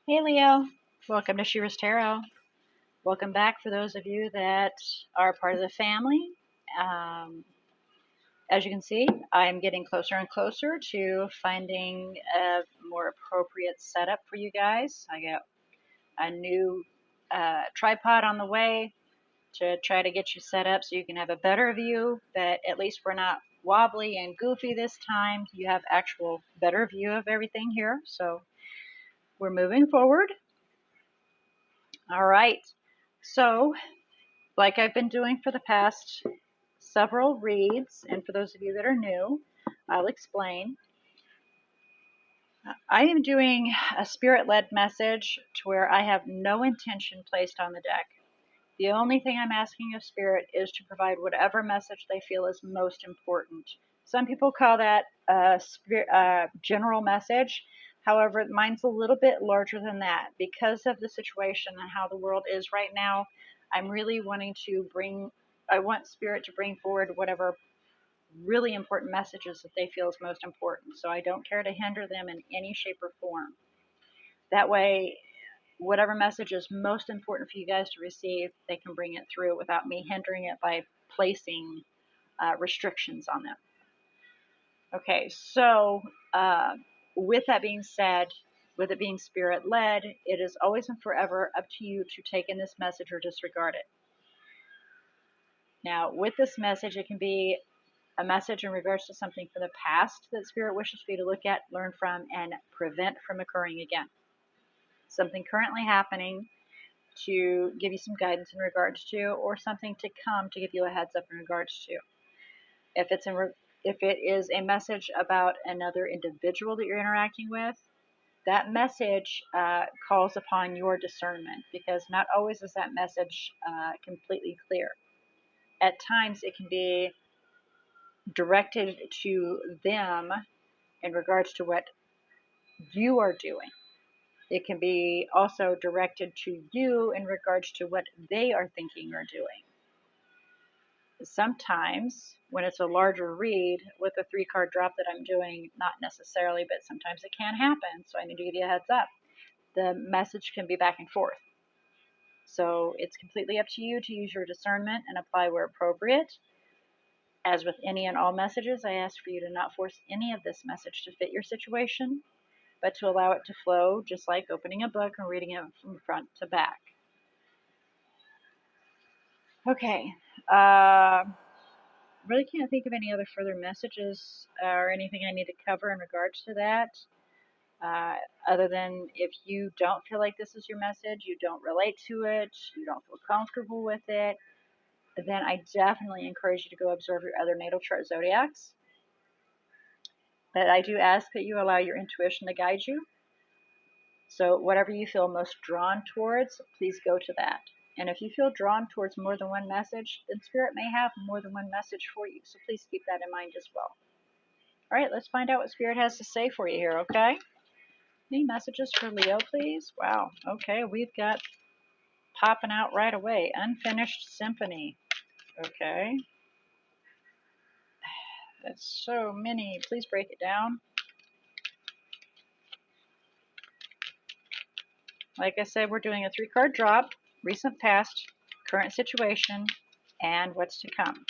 Hey Leo, welcome to She-ruhz Tarot. Welcome back for those of you that are part of the family. Um, as you can see, I'm getting closer and closer to finding a more appropriate setup for you guys. I got a new tripod on the way to try to get you set up so you can have a better view, but at least we're not wobbly and goofy this time. You have actual better view of everything here, so we're moving forward. All right. So, like I've been doing for the past several reads, and for those of you that are new, I'll explain. I am doing a spirit led message to where I have no intention placed on the deck. The only thing I'm asking of spirit is to provide whatever message they feel is most important. Some people call that a general message. However, mine's a little bit larger than that. Because of the situation and how the world is right now, I'm really wanting to I want spirit to bring forward whatever really important messages that they feel is most important. So I don't care to hinder them in any shape or form. That way, whatever message is most important for you guys to receive, they can bring it through without me hindering it by placing restrictions on them. Okay, so with that being said, with it being spirit led, it is always and forever up to you to take in this message or disregard it. Now, with this message, it can be a message in regards to something from the past that spirit wishes for you to look at, learn from, and prevent from occurring again. Something currently happening to give you some guidance in regards to, or something to come to give you a heads up in regards to. If it is a message about another individual that you're interacting with, that message calls upon your discernment, because not always is that message completely clear. At times, it can be directed to them in regards to what you are doing. It can be also directed to you in regards to what they are thinking or doing. Sometimes, when it's a larger read with a 3 card drop that I'm doing, not necessarily, but sometimes it can happen, so I need to give you a heads up. The message can be back and forth. So it's completely up to you to use your discernment and apply where appropriate. As with any and all messages, I ask for you to not force any of this message to fit your situation, but to allow it to flow, just like opening a book and reading it from front to back. Okay. Really can't think of any other further messages or anything I need to cover in regards to that. Other than if you don't feel like this is your message, you don't relate to it, you don't feel comfortable with it, then I definitely encourage you to go observe your other natal chart zodiacs. But I do ask that you allow your intuition to guide you. So whatever you feel most drawn towards, please go to that. And if you feel drawn towards more than one message, then Spirit may have more than one message for you. So please keep that in mind as well. All right, let's find out what Spirit has to say for you here, okay? Any messages for Leo, please? Wow, okay, we've got popping out right away. Unfinished Symphony. Okay. That's so many. Please break it down. Like I said, we're doing a 3 card drop, recent past, current situation, and what's to come.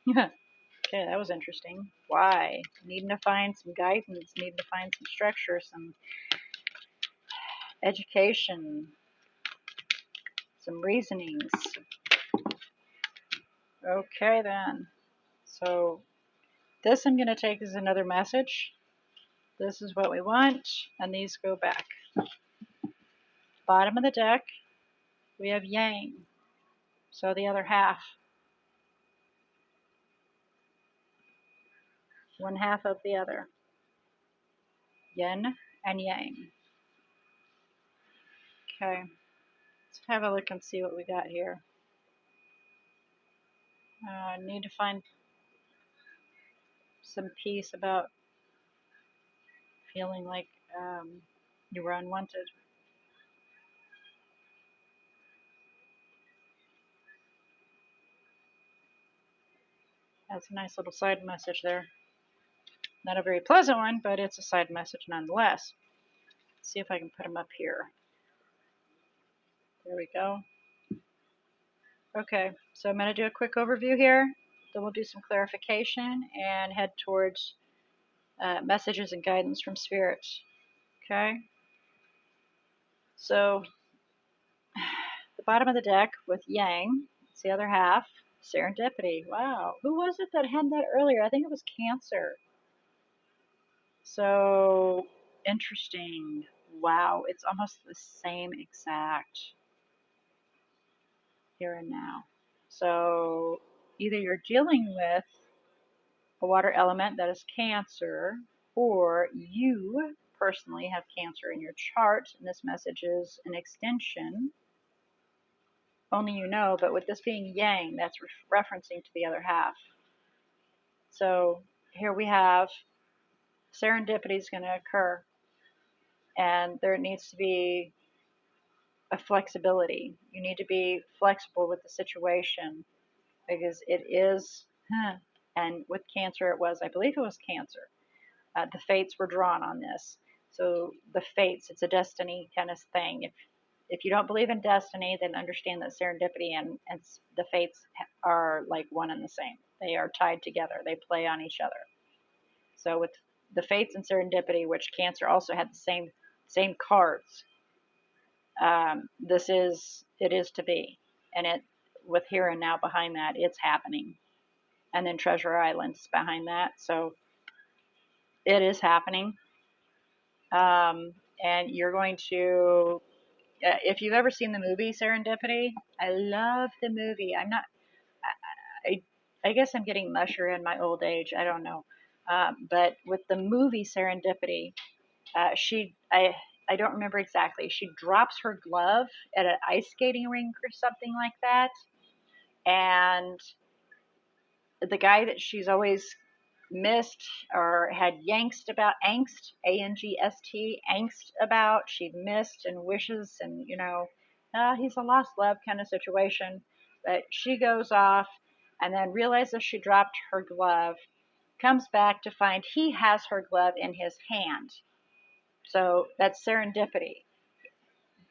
Okay, that was interesting. Why? Needing to find some guidance, needing to find some structure, some education, some reasonings. Okay, then. So this I'm going to take as another message. This is what we want, and these go back. Bottom of the deck, we have Yang, so the other half. One half of the other. Yin and Yang. Okay, let's have a look and see what we got here. I need to find some peace about feeling like you were unwanted. That's a nice little side message there. Not a very pleasant one, but it's a side message nonetheless. see if I can put them up here. There we go. Okay, so I'm going to do a quick overview here. Then we'll do some clarification and head towards messages and guidance from spirits. Okay, so the bottom of the deck with Yang, it's the other half, Serendipity. Wow, who was it that had that earlier? I think it was Cancer. So interesting. Wow, it's almost the same exact here and now. So either you're dealing with a water element that is Cancer, or you personally have Cancer in your chart, and this message is an extension. Only you know, but with this being Yang, that's referencing to the other half. So here we have serendipity is going to occur, and there needs to be a flexibility. You need to be flexible with the situation because it is, and with Cancer, it was, I believe it was Cancer. The fates were drawn on this. So the fates, it's a destiny kind of thing. If you don't believe in destiny, then understand that serendipity and the fates are like one and the same. They are tied together. They play on each other. So with the fates and serendipity, which Cancer also had the same cards, it is to be, and it with here and now behind that, it's happening, and then Treasure Island's behind that, so it is happening, and you're going to. If you've ever seen the movie Serendipity, I love the movie. I, I guess I'm getting musher in my old age. I don't know. But with the movie Serendipity, I don't remember exactly. She drops her glove at an ice skating rink or something like that. And the guy that she's always missed or had angst, A-N-G-S-T, angst about, she missed and wishes, and, he's a lost love kind of situation. But she goes off and then realizes she dropped her glove, comes back to find he has her glove in his hand. So that's serendipity.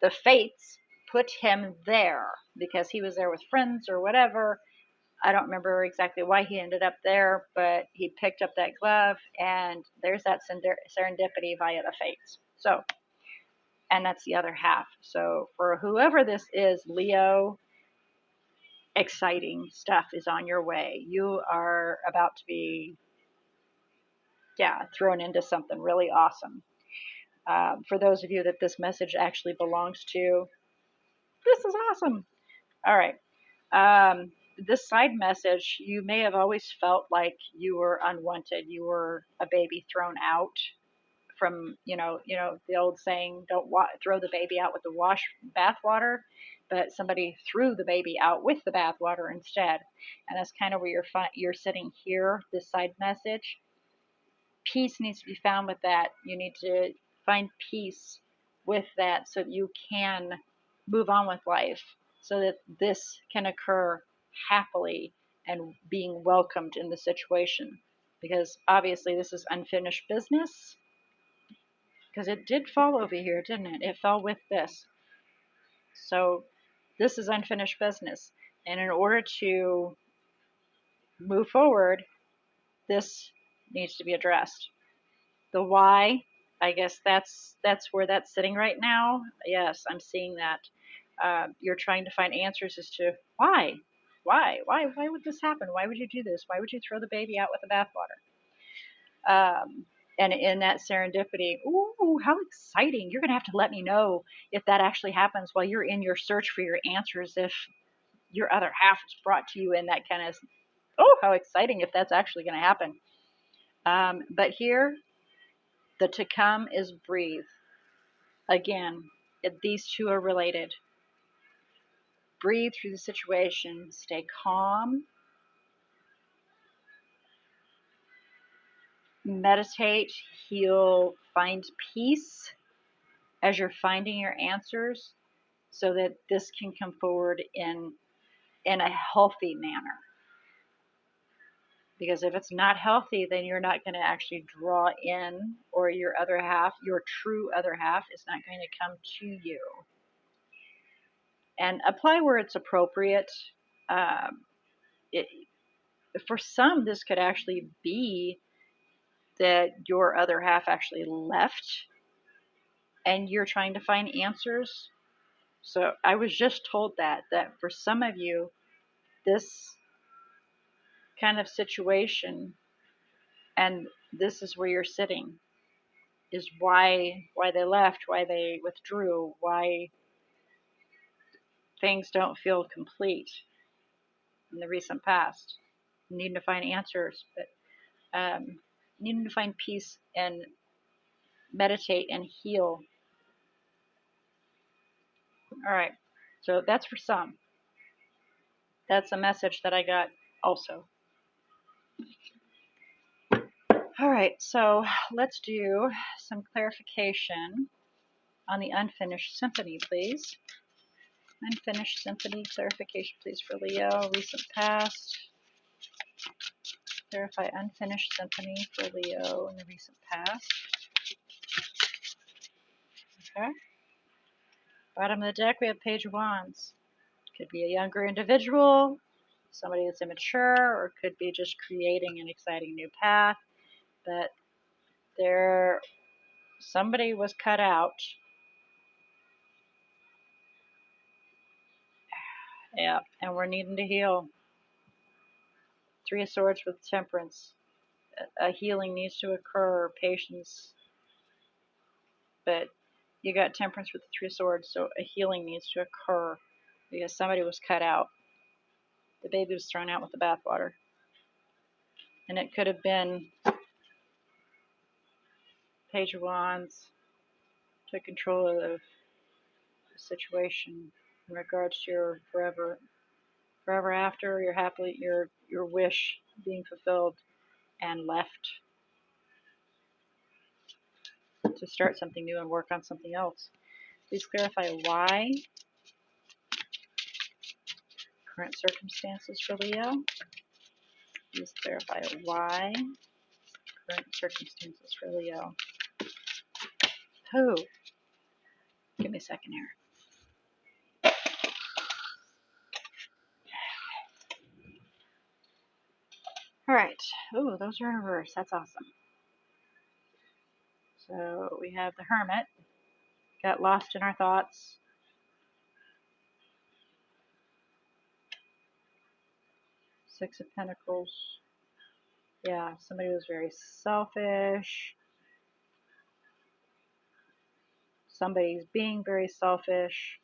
The fates put him there because he was there with friends or whatever. I don't remember exactly why he ended up there, but he picked up that glove, and there's that serendipity via the fates. So, and that's the other half. So for whoever this is, Leo, exciting stuff is on your way. You are about to be, thrown into something really awesome. For those of you that this message actually belongs to, this is awesome. All right. This side message, you may have always felt like you were unwanted. You were a baby thrown out from, the old saying, don't throw the baby out with the bath water, but somebody threw the baby out with the bath water instead. And that's kind of where you're sitting here, this side message. Peace needs to be found with that. You need to find peace with that so that you can move on with life, so that this can occur happily and being welcomed in the situation. Because obviously this is unfinished business, because it did fall over here, didn't it? It fell with this. So this is unfinished business. And in order to move forward, this needs to be addressed. The why, I guess that's where that's sitting right now. Yes, I'm seeing that. You're trying to find answers as to why would this happen? Why would you do this? Why would you throw the baby out with the bathwater? And in that serendipity, ooh, how exciting! You're going to have to let me know if that actually happens while you're in your search for your answers. If your other half is brought to you in that kind of, oh, how exciting if that's actually going to happen. But here, the to come is breathe. Again, these two are related. Breathe through the situation, stay calm, meditate, heal, find peace as you're finding your answers so that this can come forward in a healthy manner. Because if it's not healthy, then you're not going to actually draw in, or your other half, your true other half, is not going to come to you. And apply where it's appropriate. Um, it, for some, this could actually be that your other half actually left and you're trying to find answers. So I was just told that for some of you, this kind of situation, and this is where you're sitting, is why they left, why they withdrew, why things don't feel complete in the recent past. Needing to find answers, but needing to find peace and meditate and heal. All right, so that's for some. That's a message that I got also. All right, so let's do some clarification on the unfinished symphony, please. Unfinished symphony clarification, please, for Leo. Recent past. Clarify unfinished symphony for Leo in the recent past. Okay. Bottom of the deck, we have Page of Wands. Could be a younger individual, somebody that's immature, or it could be just creating an exciting new path. But somebody was cut out. Yeah, and we're needing to heal. Three of Swords with Temperance. A healing needs to occur, patience. But you got Temperance with the Three of Swords, so a healing needs to occur because somebody was cut out. The baby was thrown out with the bathwater. And it could have been Page of Wands took control of the situation in regards to your forever after, your wish being fulfilled, and left to start something new and work on something else. Please clarify why. Current circumstances for Leo. Please clarify why. Current circumstances for Leo. Oh, give me a second here. All right. Oh, those are in reverse. That's awesome. So we have the Hermit. Got lost in our thoughts. Six of Pentacles. Yeah, somebody was very selfish. Somebody's being very selfish.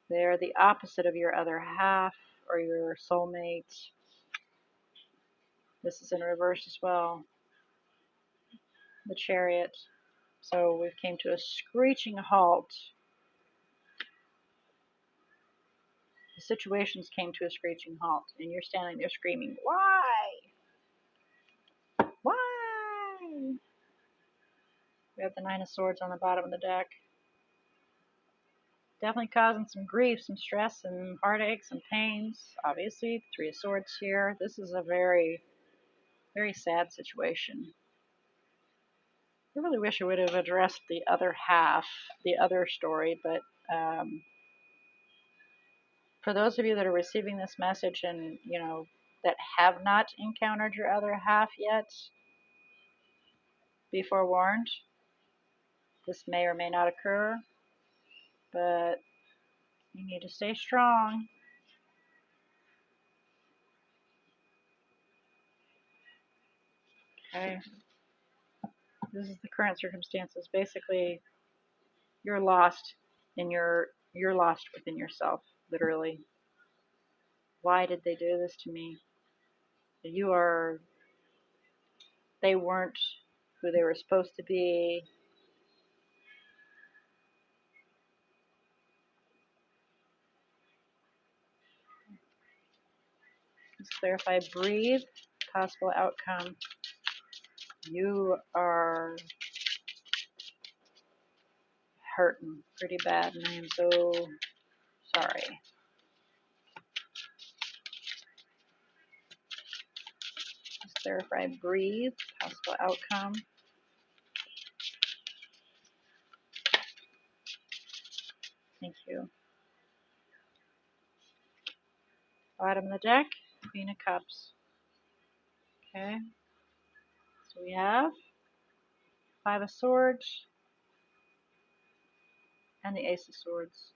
They're the opposite of your other half or your soulmate. This is in reverse as well. The Chariot. So we came to a screeching halt. The situations came to a screeching halt, and you're standing there screaming, "Why? Why?" We have the Nine of Swords on the bottom of the deck. Definitely causing some grief, some stress, some heartache, some pains. Obviously, Three of Swords here. This is a very, very sad situation. I really wish I would have addressed the other half, the other story, but for those of you that are receiving this message and, that have not encountered your other half yet, be forewarned. This may or may not occur, but you need to stay strong. Okay. This is the current circumstances. Basically, you're lost you're lost within yourself, literally. Why did they do this to me? They weren't who they were supposed to be. Let's clarify, breathe, possible outcome. You are hurting pretty bad, and I am so sorry. clarify, breathe, possible outcome. Thank you. Bottom of the deck, Queen of Cups. Okay, so we have Five of Swords and the Ace of Swords.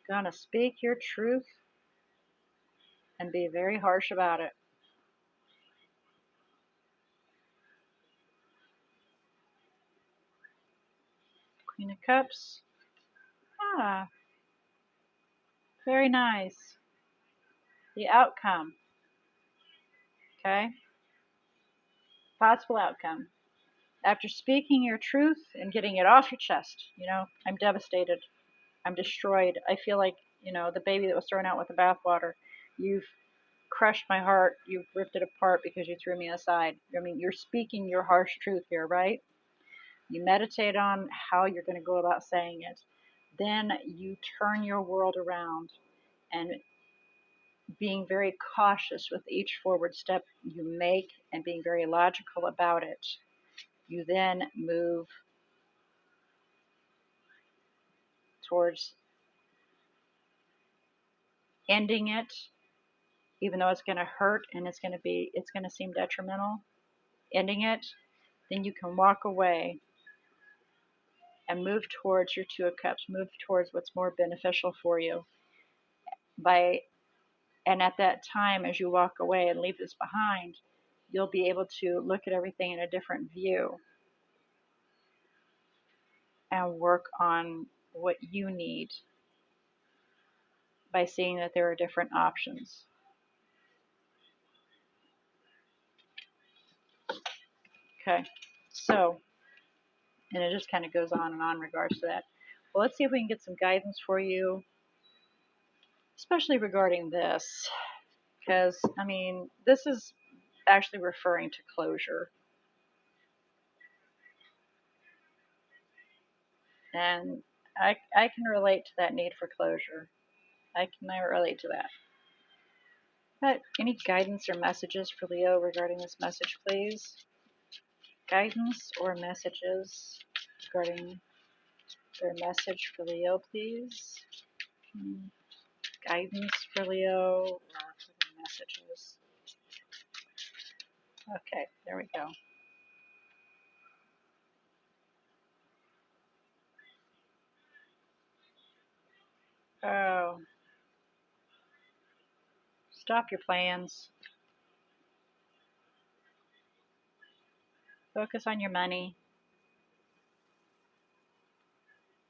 Gonna speak your truth and be very harsh about it. Queen of Cups. Ah, very nice. The outcome. Okay, possible outcome. After speaking your truth and getting it off your chest, I'm devastated. I'm destroyed. I feel like, the baby that was thrown out with the bathwater. You've crushed my heart. You've ripped it apart because you threw me aside. I mean, you're speaking your harsh truth here, right? You meditate on how you're going to go about saying it. Then you turn your world around, and being very cautious with each forward step you make and being very logical about it, you then move towards ending it, even though it's going to hurt and it's going to seem detrimental. Ending it, then you can walk away and move towards your Two of Cups, move towards what's more beneficial for you. And at that time, as you walk away and leave this behind, you'll be able to look at everything in a different view and work on what you need by seeing that there are different options. Okay, so, and it just kind of goes on and on in regards to that. Well, let's see if we can get some guidance for you, especially regarding this, because, this is actually referring to closure. And I can relate to that need for closure. I can relate to that. But any guidance or messages for Leo regarding this message, please? Guidance or messages regarding their message for Leo, please? Guidance for Leo or for the messages? Okay, there we go. Oh, stop your plans. Focus on your money.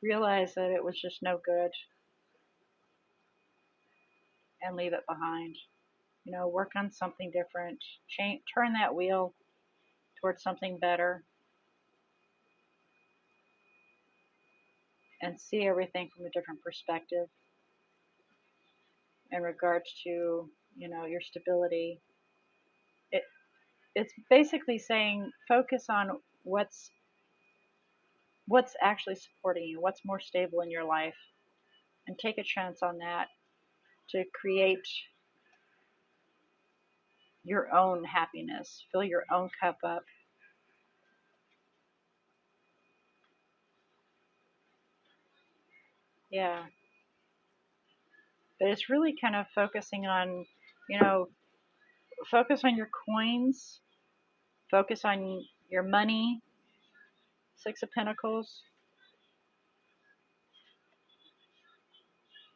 Realize that it was just no good and leave it behind. Work on something different. Turn that wheel towards something better and see everything from a different perspective in regards to, your stability. It's basically saying focus on what's actually supporting you, what's more stable in your life, and take a chance on that to create your own happiness, fill your own cup up. Yeah. But it's really kind of focusing on, focus on your coins, focus on your money, Six of Pentacles,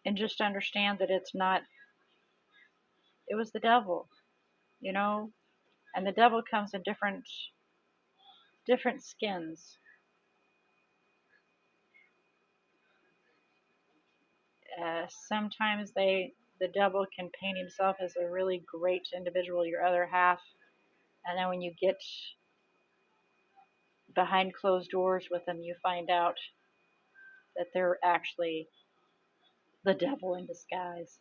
and just understand that it was the devil, and the devil comes in different skins. Sometimes the devil can paint himself as a really great individual, your other half, and then when you get behind closed doors with them, you find out that they're actually the devil in disguise.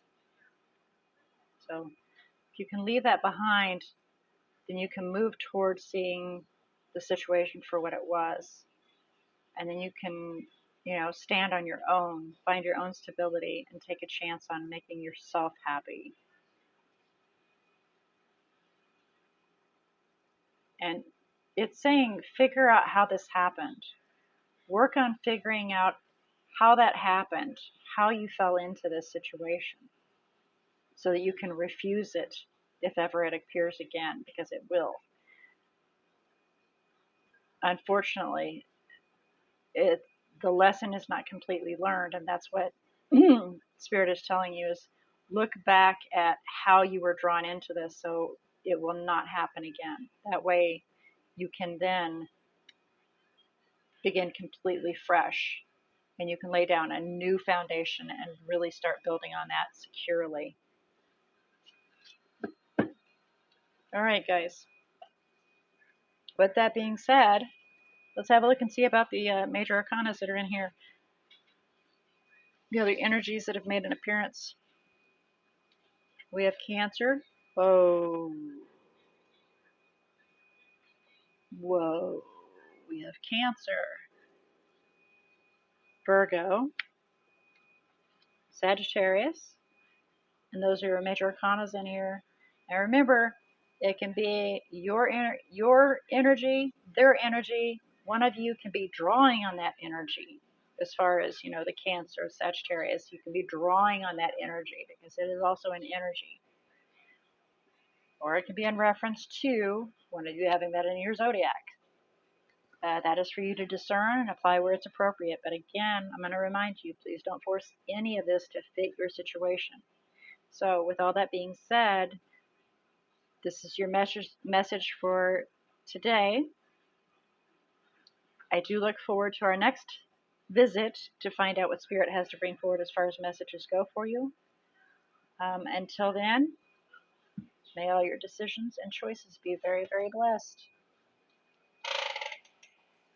So if you can leave that behind, then you can move towards seeing the situation for what it was. And then you can, stand on your own, find your own stability, and take a chance on making yourself happy. And it's saying figure out how this happened. Work on figuring out how that happened, how you fell into this situation, so that you can refuse it if ever it appears again, because it will. Unfortunately, it the lesson is not completely learned, and that's what Spirit is telling you is look back at how you were drawn into this so it will not happen again. That way you can then begin completely fresh, and you can lay down a new foundation and really start building on that securely. All right, guys. With that being said, let's have a look and see about the major arcanas that are in here. The other energies that have made an appearance. We have Cancer. Whoa. Whoa. We have Cancer. Virgo. Sagittarius. And those are your major arcanas in here. And remember, it can be your energy, their energy. One of you can be drawing on that energy. As far as, the Cancer, Sagittarius, you can be drawing on that energy because it is also an energy. Or it can be in reference to one of you having that in your zodiac. That is for you to discern and apply where it's appropriate. But again, I'm going to remind you, please don't force any of this to fit your situation. So with all that being said, this is your message for today. I do look forward to our next visit to find out what Spirit has to bring forward as far as messages go for you. Until then, may all your decisions and choices be very, very blessed.